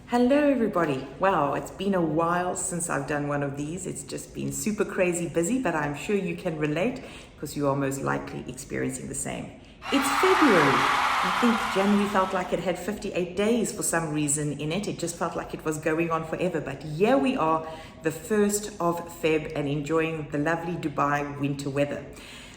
Hello everybody. Wow, it's been a while since I've done one of these. It's just been super crazy busy, but I'm sure you can relate because you are most likely experiencing the same. It's February. I think January felt like it had 58 days for some reason in it. It just felt like it was going on forever, but here we are, the 1st of Feb, and enjoying the lovely Dubai winter weather.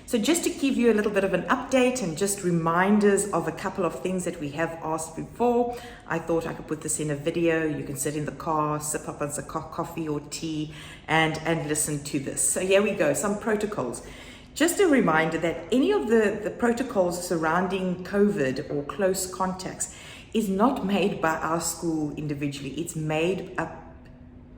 So just to give you a little bit of an update and just reminders of a couple of things that we have asked before, I thought I could put this in a video. You can sit in the car, sip up on some coffee or tea and listen to this. So here we go, some protocols. Just a reminder that any of the protocols surrounding COVID or close contacts is not made by our school individually. It's made up,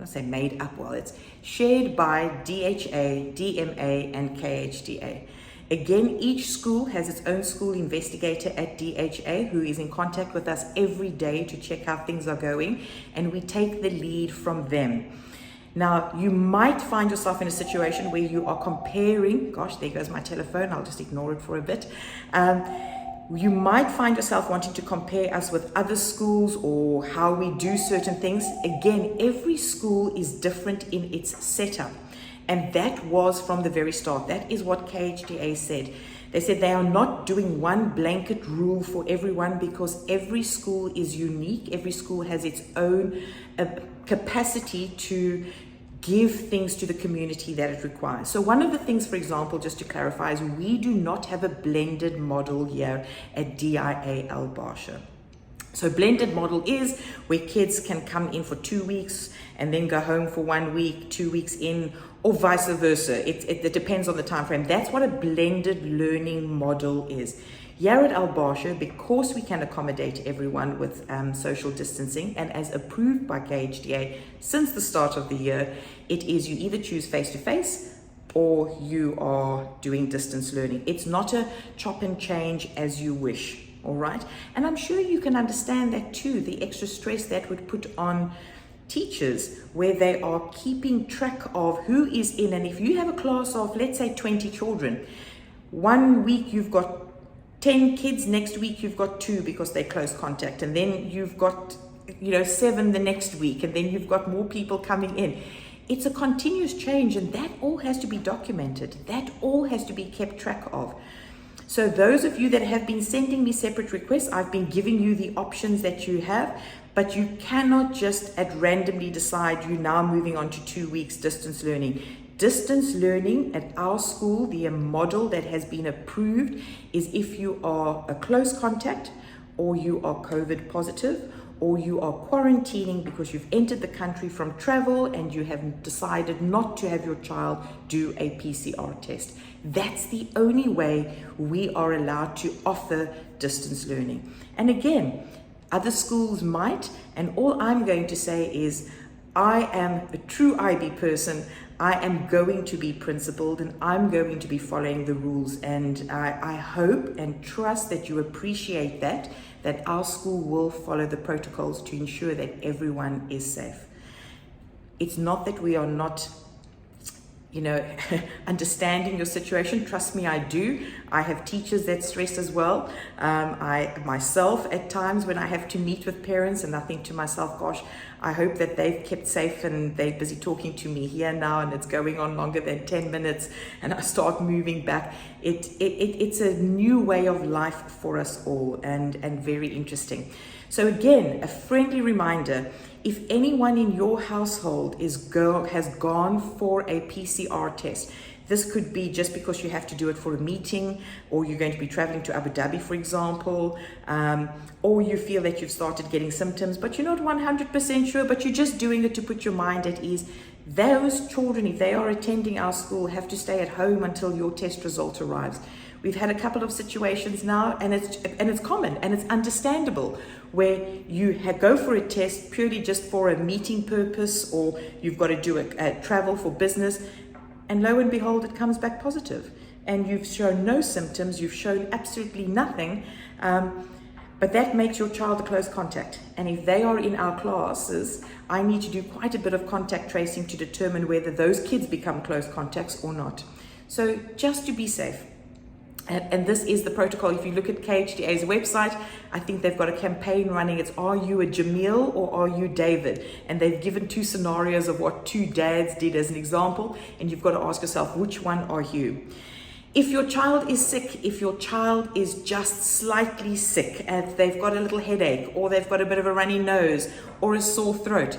it's shared by DHA, DMA, and KHDA. Again, each school has its own school investigator at DHA who is in contact with us every day to check how things are going, and we take the lead from them. Now, you might find yourself in a situation where you are comparing, gosh, there goes my telephone, I'll just ignore it for a bit. You might find yourself wanting to compare us with other schools or how we do certain things. Again, every school is different in its setup. And that was from the very start. That is what KHDA said. They said they are not doing one blanket rule for everyone because every school is unique. Every school has its own capacity to give things to the community that it requires. So one of the things, for example, just to clarify, is we do not have a blended model here at DIA Al Barsha. So blended model is where kids can come in for 2 weeks and then go home for 1 week, 2 weeks in, or vice versa. It depends on the time frame. That's what a blended learning model is. Here at Al Barsha, because we can accommodate everyone with social distancing, and as approved by KHDA since the start of the year, it is you either choose face-to-face or you are doing distance learning. It's not a chop and change as you wish, all right? And I'm sure you can understand that too, the extra stress that would put on teachers where they are keeping track of who is in. And if you have a class of, let's say, 20 children, 1 week you've got 10 kids, next week you've got 2 because they're close contact, and then you've got 7 the next week, and then you've got more people coming in. It's a continuous change, and that all has to be documented. That all has to be kept track of. So those of you that have been sending me separate requests, I've been giving you the options that you have, but you cannot just at randomly decide you're now moving on to 2 weeks distance learning. Distance learning at our school, the model that has been approved, is if you are a close contact, or you are COVID positive, or you are quarantining because you've entered the country from travel and you have decided not to have your child do a PCR test. That's the only way we are allowed to offer distance learning. And again, other schools might, and all I'm going to say is, I am a true IB person. I am going to be principled and I'm going to be following the rules. And I hope and trust that you appreciate that our school will follow the protocols to ensure that everyone is safe. It's not that we are not understanding your situation. Trust me, I do. I have teachers that stress as well. I myself at times when I have to meet with parents, and I think to myself, gosh, I hope that they've kept safe and they're busy talking to me here now and it's going on longer than 10 minutes and I start moving back. It's a new way of life for us all, and very interesting. So again, a friendly reminder, if anyone in your household has gone for a PCR test, this could be just because you have to do it for a meeting, or you're going to be traveling to Abu Dhabi, for example, or you feel that you've started getting symptoms, but you're not 100% sure, but you're just doing it to put your mind at ease. Those children, if they are attending our school, have to stay at home until your test result arrives. We've had a couple of situations now, and it's common and it's understandable, where you go for a test purely just for a meeting purpose, or you've got to do a travel for business, and lo and behold, it comes back positive. And you've shown no symptoms, you've shown absolutely nothing, but that makes your child a close contact. And if they are in our classes, I need to do quite a bit of contact tracing to determine whether those kids become close contacts or not. So just to be safe, And this is the protocol. If you look at KHDA's website, I think they've got a campaign running. It's Are You a Jamil or Are You David? And they've given 2 scenarios of what 2 dads did as an example. And you've got to ask yourself, which one are you? If your child is sick, if your child is just slightly sick and they've got a little headache or they've got a bit of a runny nose or a sore throat,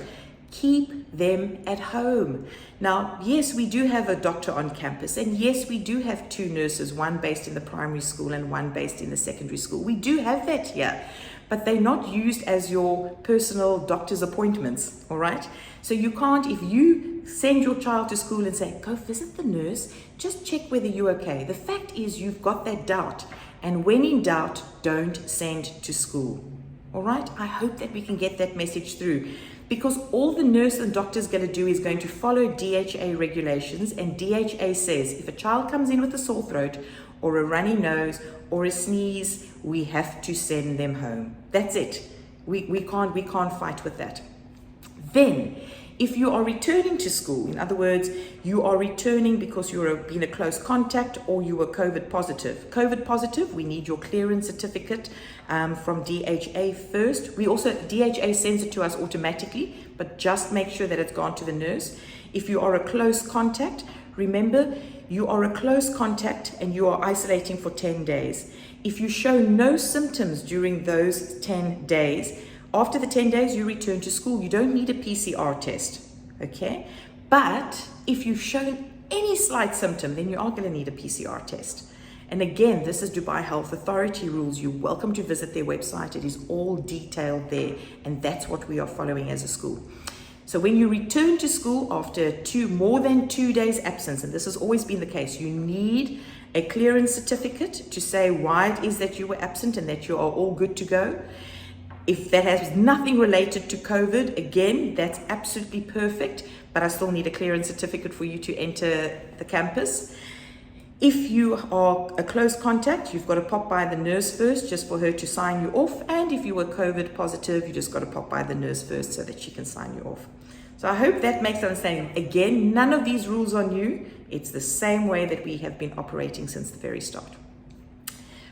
keep them at home. Now, yes, we do have a doctor on campus, and yes, we do have 2 nurses, one based in the primary school and one based in the secondary school. We do have that here, but they're not used as your personal doctor's appointments, all right? So you can't, if you send your child to school and say, go visit the nurse, just check whether you're okay. The fact is you've got that doubt, and when in doubt, don't send to school, all right? I hope that we can get that message through. Because all the nurse and doctor is going to do is going to follow DHA regulations, and DHA says if a child comes in with a sore throat or a runny nose or a sneeze, we have to send them home. That's it. We can't fight with that. Then, if you are returning to school, in other words, you are returning because you've been a close contact or you were COVID positive. COVID positive, we need your clearance certificate from DHA first. DHA sends it to us automatically, but just make sure that it's gone to the nurse. If you are a close contact, remember, you are a close contact and you are isolating for 10 days. If you show no symptoms during those 10 days, after the 10 days, you return to school. You don't need a PCR test, okay? But if you've shown any slight symptom, then you are going to need a PCR test. And again, this is Dubai Health Authority rules. You're welcome to visit their website. It is all detailed there, and that's what we are following as a school. So when you return to school after more than 2 days absence, and this has always been the case, you need a clearance certificate to say why it is that you were absent and that you are all good to go. If that has nothing related to COVID, again, that's absolutely perfect, but I still need a clearance certificate for you to enter the campus. If you are a close contact, you've got to pop by the nurse first just for her to sign you off. And if you were COVID positive, you just got to pop by the nurse first so that she can sign you off. So I hope that makes understanding. Again, none of these rules are new. It's the same way that we have been operating since the very start.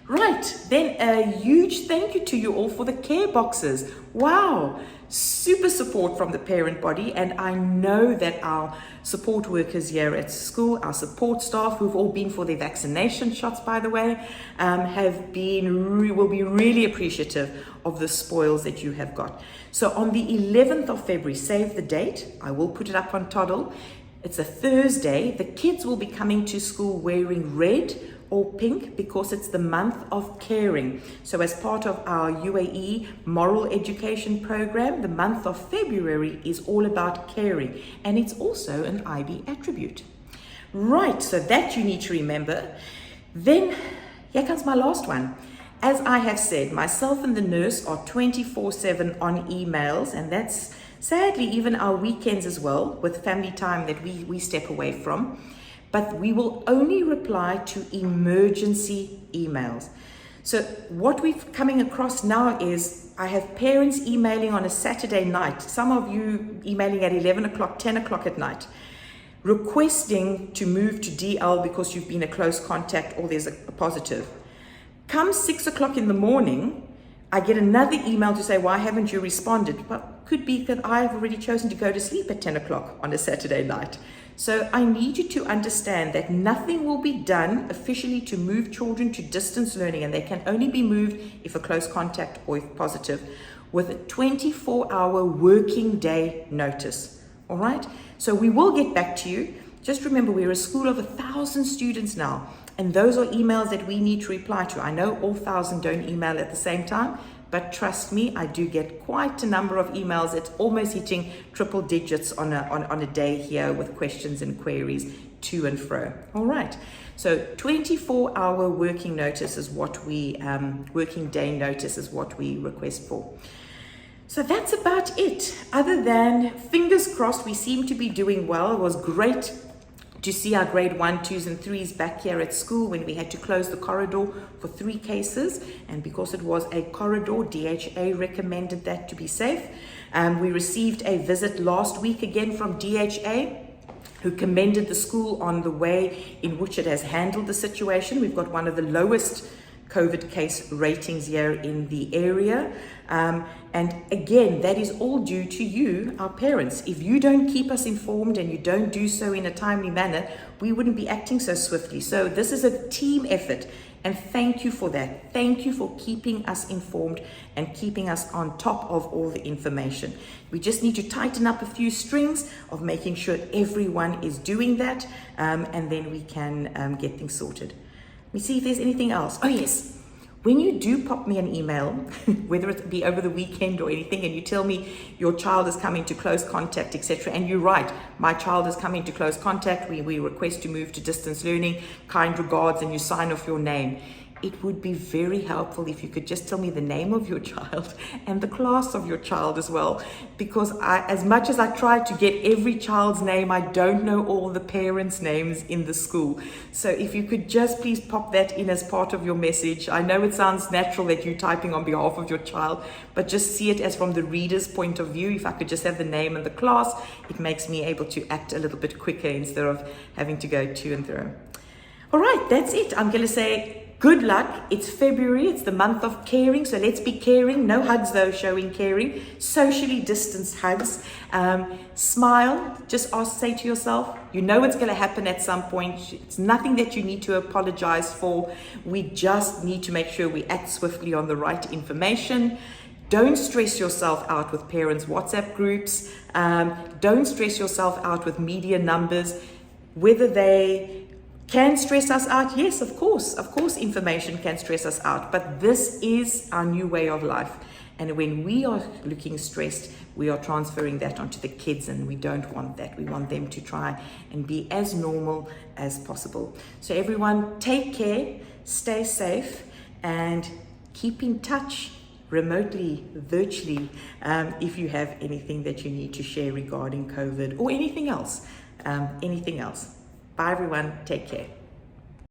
Right, then a huge thank you to you all for the care boxes. Wow, super support from the parent body, and I know that our support workers here at school, our support staff who've all been for their vaccination shots, by the way, will be really appreciative of the spoils that you have got. So on the 11th of February, save the date, I will put it up on Toddle. It's a Thursday. The kids will be coming to school wearing red or pink because it's the month of caring. So as part of our UAE moral education program, the month of February is all about caring, and it's also an IB attribute. Right, so that you need to remember. Then here comes my last one. As I have said, myself and the nurse are 24/7 on emails, and that's sadly even our weekends as well, with family time that we step away from. But we will only reply to emergency emails. So what we're coming across now is I have parents emailing on a Saturday night, some of you emailing at 11 o'clock, 10 o'clock at night, requesting to move to DL because you've been a close contact or there's a positive. Come 6 o'clock in the morning, I get another email to say, why haven't you responded? Well, could be that I've already chosen to go to sleep at 10 o'clock on a Saturday night. So I need you to understand that nothing will be done officially to move children to distance learning, and they can only be moved if a close contact or if positive, with a 24-hour working day notice. All right? So we will get back to you. Just remember, we're a school of 1,000 students now, and those are emails that we need to reply to. I know all 1,000 don't email at the same time, but trust me, I do get quite a number of emails. It's almost hitting triple digits on a day here with questions and queries to and fro. All right. So 24-hour working notice is what working day notice is what we request for. So that's about it. Other than fingers crossed, we seem to be doing well. It was great to see our grade 1, 2s and 3s back here at school when we had to close the corridor for 3 cases. And because it was a corridor, DHA recommended that to be safe. We received a visit last week again from DHA. who commended the school on the way in which it has handled the situation. We've got one of the lowest COVID case ratings here in the area. And again, that is all due to you, our parents. If you don't keep us informed and you don't do so in a timely manner, we wouldn't be acting so swiftly. So this is a team effort. And thank you for that. Thank you for keeping us informed and keeping us on top of all the information. We just need to tighten up a few strings of making sure everyone is doing that, and then we can get things sorted. Let me see if there's anything else. Oh yes, when you do pop me an email, whether it be over the weekend or anything, and you tell me your child is coming to close contact, etc., and you're right, my child is coming to close contact, we request to move to distance learning, kind regards, and you sign off your name. It would be very helpful if you could just tell me the name of your child and the class of your child as well, because as much as I try to get every child's name, I don't know all the parents' names in the school. So if you could just please pop that in as part of your message. I know it sounds natural that you're typing on behalf of your child, but just see it as from the reader's point of view. If I could just have the name and the class, it makes me able to act a little bit quicker instead of having to go to and fro. All right, that's it. I'm going to say good luck. It's February. It's the month of caring. So let's be caring. No hugs though, showing caring. Socially distanced hugs. Smile. Just say to yourself, you know it's going to happen at some point. It's nothing that you need to apologize for. We just need to make sure we act swiftly on the right information. Don't stress yourself out with parents' WhatsApp groups. Don't stress yourself out with media numbers. Whether they can stress us out, yes, of course information can stress us out, but this is our new way of life, and when we are looking stressed, we are transferring that onto the kids, and we don't want that. We want them to try and be as normal as possible. So everyone, take care, stay safe, and keep in touch remotely, virtually, if you have anything that you need to share regarding COVID or anything else. Bye everyone, take care.